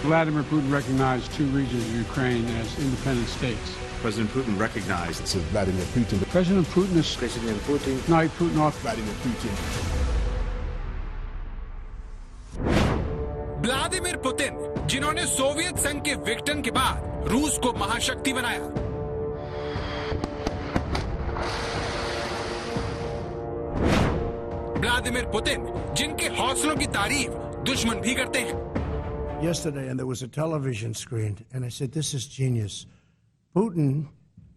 Vladimir Putin recognized two regions of Ukraine as independent states. President Putin recognized. This is Vladimir Putin. President Putin is President Putin. Now Putin off. Vladimir Putin. Vladimir Putin, जिन्होंने Soviet संघ के विघटन के बाद रूस को महाशक्ति बनाया। व्लादिमीर पुतिन, जिनके हौसलों की तारीफ दुश्मन भी करते हैं। Yesterday, and there was a television screen, and I said, "This is genius." Putin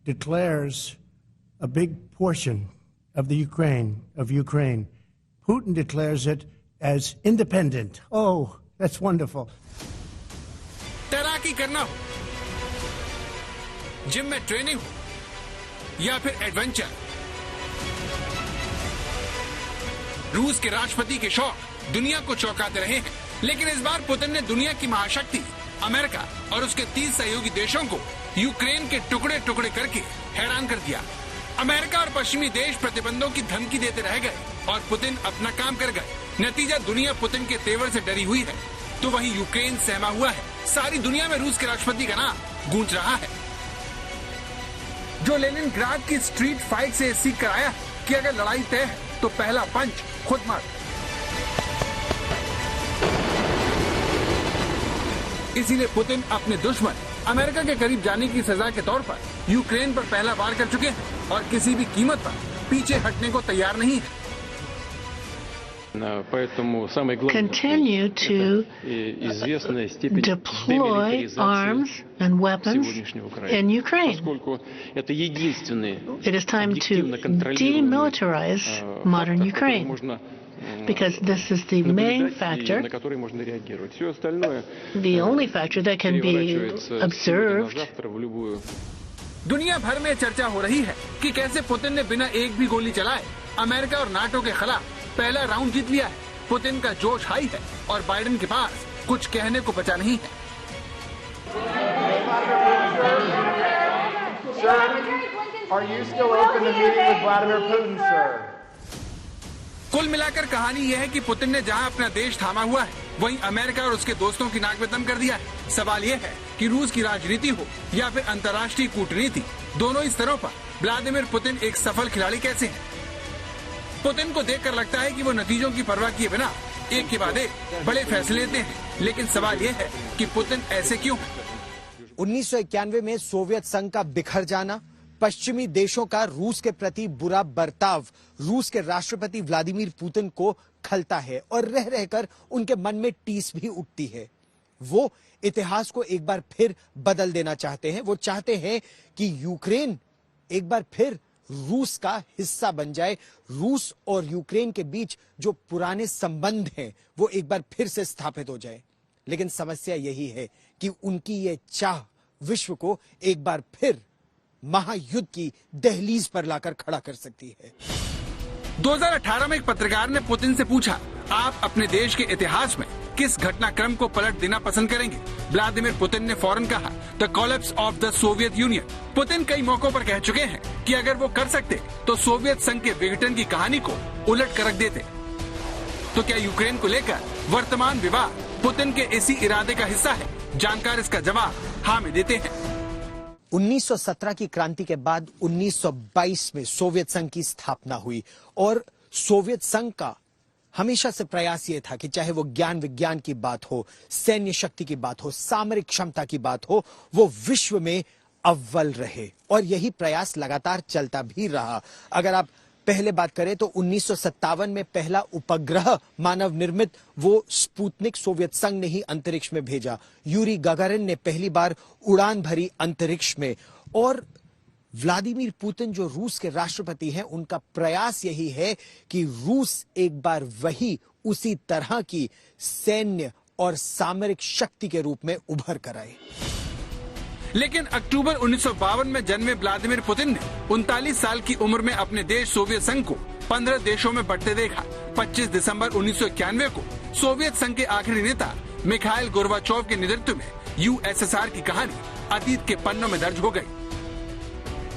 declares a big portion of the Ukraine. Putin declares it as independent. Oh, that's wonderful. तैराकी करना हो, जिम में ट्रेनिंग हो, या फिर adventure, रूस के राष्ट्रपति के शौक दुनिया को चौंकाते रहे हैं, लेकिन इस बार पुतिन ने दुनिया की महाशक्ति अमेरिका और उसके 30 सहयोगी देशों को यूक्रेन के टुकड़े टुकड़े करके हैरान कर दिया। अमेरिका और पश्चिमी देश प्रतिबंधों की धमकी देते रह गए और पुतिन अपना काम कर गए। नतीजा, दुनिया पुतिन के तेवर से डरी हुई है, तो वहीं यूक्रेन सहमा हुआ है। सारी दुनिया में रूस के राष्ट्रपति का नाम गूंज रहा है, जो लेनिनग्राद की स्ट्रीट फाइट से सीख कर आया कि अगर लड़ाई तय है तो पहला पंच खुद मार। इसीलिए पुतिन अपने दुश्मन अमेरिका के करीब जाने की सजा के तौर पर यूक्रेन पर पहला वार कर चुके हैं और किसी भी कीमत पर पीछे हटने को तैयार नहीं है। Continue to deploy arms and weapons in Ukraine. It is time to demilitarize modern Ukraine, because this is the main factor, the only factor that can be observed. दुनिया भर में चर्चा हो रही है कि कैसे पुतिन ने बिना एक भी गोली चलाए अमेरिका और नाटो के खिलाफ पहला राउंड जीत लिया है। पुतिन का जोश हाई है और बाइडेन के पास कुछ कहने को बचा नहीं है। कुल मिलाकर कहानी यह है कि पुतिन ने जहां अपना देश थामा हुआ है, वहीं अमेरिका और उसके दोस्तों की नाक में दम कर दिया है। सवाल यह है कि रूस की राजनीति हो या फिर अंतर्राष्ट्रीय कूटनीति, दोनों ही स्तरों पर व्लादिमीर पुतिन एक सफल खिलाड़ी कैसे हैं? पुतिन को देखकर लगता है कि वो नतीजों की परवाह किए बिना एक के बाद एक बड़े फैसले लेते हैं, लेकिन सवाल यह है कि पुतिन ऐसे क्यों है? 1991 में सोवियत संघ का बिखर जाना, पश्चिमी देशों का रूस के प्रति बुरा बर्ताव रूस के राष्ट्रपति व्लादिमीर पुतिन को खलता है और रह रहकर उनके मन में टीस भी उठती है। वो इतिहास को एक बार फिर बदल देना चाहते हैं। वो चाहते हैं कि यूक्रेन एक बार फिर रूस का हिस्सा बन जाए। रूस और यूक्रेन के बीच जो पुराने संबंध हैं वो एक बार फिर से स्थापित हो जाए। लेकिन समस्या यही है कि उनकी ये चाह विश्व को एक बार फिर महायुद्ध की दहलीज पर लाकर खड़ा कर सकती है। 2018 में एक पत्रकार ने पुतिन से पूछा, आप अपने देश के इतिहास में किस घटनाक्रम को पलट देना पसंद करेंगे? व्लादिमीर पुतिन ने फौरन कहा, the collapse of the Soviet union. Putin कई मौकों पर कह चुके हैं कि अगर वो कर सकते तो सोवियत संघ के विघटन की कहानी को उलट कर रख देते। तो क्या यूक्रेन को लेकर वर्तमान विवाद पुतिन के इसी इरादे का हिस्सा है? जानकार इसका जवाब हाँ में देते हैं। 1917 की क्रांति के बाद 1922 में सोवियत संघ की स्थापना हुई और सोवियत संघ का हमेशा से प्रयास यह था कि चाहे वो ज्ञान विज्ञान की बात हो, सैन्य शक्ति की बात हो, सामरिक क्षमता की बात हो, वो विश्व में अव्वल रहे और यही प्रयास लगातार चलता भी रहा। अगर आप पहले बात करें तो 1957 में पहला उपग्रह मानव निर्मित वो स्पुतनिक सोवियत संघ ने ही अंतरिक्ष में भेजा। यूरी गागारिन ने पहली बार उड़ान भरी अंतरिक्ष में। और व्लादिमीर पुतिन जो रूस के राष्ट्रपति हैं, उनका प्रयास यही है कि रूस एक बार वही उसी तरह की सैन्य और सामरिक शक्ति के रूप में उभर कर आए। लेकिन अक्टूबर 1952 में जन्मे व्लादिमीर पुतिन ने 39 साल की उम्र में अपने देश सोवियत संघ को 15 देशों में बंटते देखा। 25 दिसंबर 1991 को सोवियत संघ के आखिरी नेता मिखाइल गोर्बाचोव के नेतृत्व में यूएसएसआर की कहानी अतीत के पन्नों में दर्ज हो गई।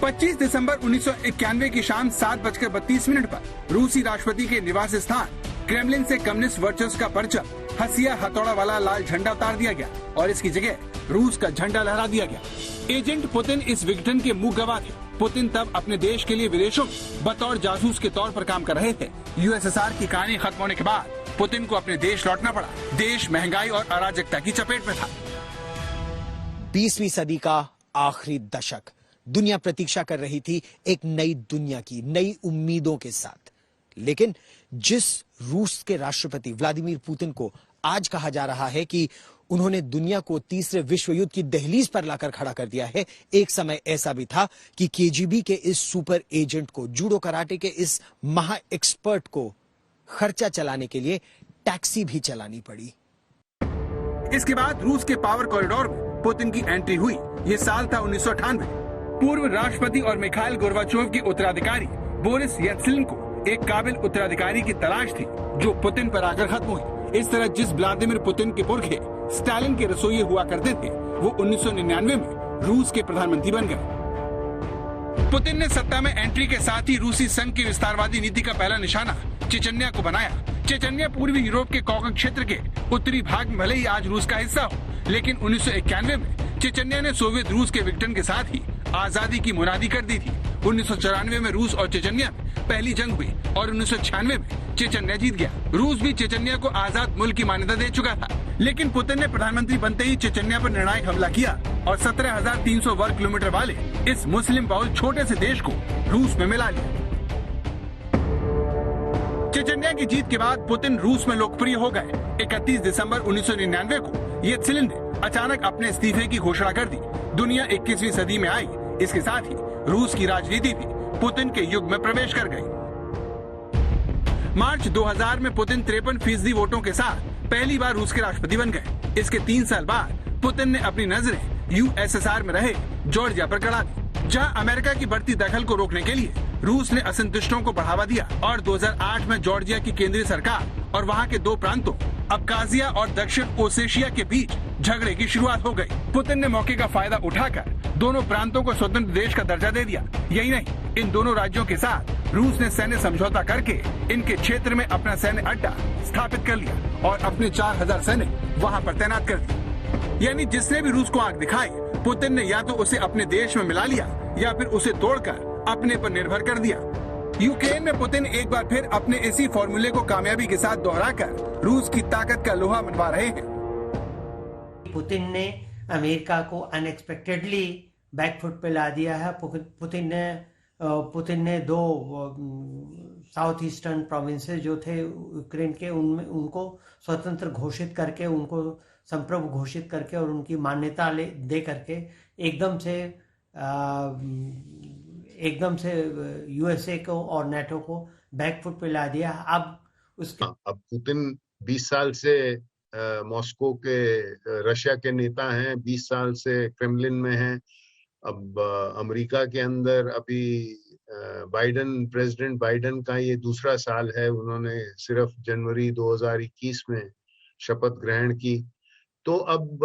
25 दिसंबर 1991 की शाम 7:32 पर रूसी राष्ट्रपति के निवास स्थान क्रेमलिन से कम्युनिस्ट वर्चस्व का परचम हसिया हथौड़ा वाला लाल झंडा उतार दिया गया और इसकी जगह रूस का झंडा लहरा दिया गया। एजेंट पुतिन इस विघटन के मुंह गवाह थे। पुतिन तब अपने देश के लिए विदेशों में बतौर जासूस के तौर पर काम कर रहे थे। यूएसएसआर की कहानी खत्म होने के बाद पुतिन को अपने देश लौटना पड़ा। देश महंगाई और अराजकता की चपेट में था। 20वीं सदी का आखिरी दशक, दुनिया प्रतीक्षा कर रही थी एक नई दुनिया की, नई उम्मीदों के साथ। लेकिन जिस रूस के राष्ट्रपति व्लादिमीर पुतिन को आज कहा जा रहा है कि उन्होंने दुनिया को तीसरे विश्व युद्ध की दहलीज पर लाकर खड़ा कर दिया है, एक समय ऐसा भी था कि केजीबी के इस सुपर एजेंट को, जूडो कराटे के इस महा एक्सपर्ट को खर्चा चलाने के लिए टैक्सी भी चलानी पड़ी। इसके बाद रूस के पावर कॉरिडोर में पुतिन की एंट्री हुई। ये साल था 1998। पूर्व राष्ट्रपति और मिखाइल गोर्बाचोव के उत्तराधिकारी बोरिस येल्त्सिन को एक काबिल उत्तराधिकारी की तलाश थी जो पुतिन पर आकर खत्म हुई। इस तरह जिस व्लादिमीर पुतिन के पुरखे स्टालिन के रसोइये हुआ करते थे, वो 1999 में रूस के प्रधानमंत्री बन गए। पुतिन ने सत्ता में एंट्री के साथ ही रूसी संघ की विस्तारवादी नीति का पहला निशाना चेचन्या को बनाया। चेचन्या पूर्वी यूरोप के कॉकस क्षेत्र के उत्तरी भाग में भले ही आज रूस का हिस्सा हो, लेकिन 1991 में चेचन्या ने सोवियत रूस के विघटन के साथ ही आजादी की मुनादी कर दी थी। 1994 में रूस और चेचन्या में पहली जंग हुई और 1996 में चेचन्या जीत गया। रूस भी चेचन्या को आजाद मुल्क की मान्यता दे चुका था, लेकिन पुतिन ने प्रधानमंत्री बनते ही चेचन्या पर निर्णायक हमला किया और 17,300 वर्ग किलोमीटर वाले इस मुस्लिम बहुल छोटे से देश को रूस में मिला लिया। चेचन्या की जीत के बाद पुतिन रूस में लोकप्रिय हो गए। 31 दिसंबर 1999 को येल्त्सिन ने अचानक अपने इस्तीफे की घोषणा कर दी। दुनिया 21वीं सदी में आई। इसके साथ ही रूस की राजनीति भी पुतिन के युग में प्रवेश कर गई। मार्च 2000 में पुतिन 53% वोटों के साथ पहली बार रूस के राष्ट्रपति बन गए। इसके 3 साल बाद पुतिन ने अपनी नजरें यूएसएसआर में रहे जॉर्जिया पर गड़ा दी, जहां अमेरिका की बढ़ती दखल को रोकने के लिए रूस ने असंतुष्टों को बढ़ावा दिया और 2008 में जॉर्जिया की केंद्रीय सरकार और वहां के 2 प्रांतों अब्खाजिया और दक्षिण ओसेशिया के बीच झगड़े की शुरुआत हो गई। पुतिन ने मौके का फायदा उठाकर दोनों प्रांतों को स्वतंत्र देश का दर्जा दे दिया। यही नहीं, इन दोनों राज्यों के साथ रूस ने सैन्य समझौता करके इनके क्षेत्र में अपना सैन्य अड्डा स्थापित कर लिया और अपने 4000 सैनिक वहां पर तैनात कर दिए। यानी जिसने भी रूस को आंख दिखाई, पुतिन ने या तो उसे अपने देश में मिला लिया या फिर उसे तोड़कर अपने पर निर्भर कर दिया। यूक्रेन में पुतिन एक बार फिर अपने इसी फॉर्मूले को कामयाबी के साथ दोहराकर रूस की ताकत का लोहा मनवा रहे हैं। पुतिन ने अमेरिका को अनएक्सपेक्टेडली बैकफुट पे ला दिया है। पुतिन ने 2 साउथ ईस्टर्न प्रोविंसेस जो थे यूक्रेन के, उनमें उनको स्वतंत्र घोषित करके, उनको संप्रभु घोषित करके और उनकी मान्यता दे करके एकदम से यूएसए को और नेटो को बैकफुट पे ला दिया। अब पुतिन 20 साल से मॉस्को के, रशिया के नेता हैं, 20 साल से क्रेमलिन में हैं। अब अमेरिका के अंदर अभी प्रेसिडेंट बाइडेन का ये दूसरा साल है। उन्होंने सिर्फ जनवरी 2021 में शपथ ग्रहण की। तो अब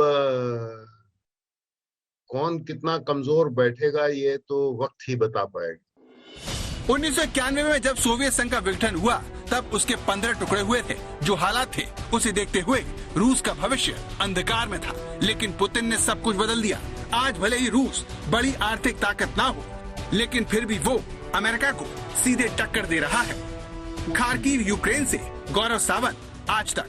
कौन कितना कमजोर बैठेगा ये तो वक्त ही बता पाएगा। 1991 में जब सोवियत संघ का विघटन हुआ, तब उसके 15 टुकड़े हुए थे। जो हालात थे उसे देखते हुए रूस का भविष्य अंधकार में था, लेकिन पुतिन ने सब कुछ बदल दिया। आज भले ही रूस बड़ी आर्थिक ताकत ना हो, लेकिन फिर भी वो अमेरिका को सीधे टक्कर दे रहा है। खार्किव यूक्रेन से गौरव सावंत, आज तक।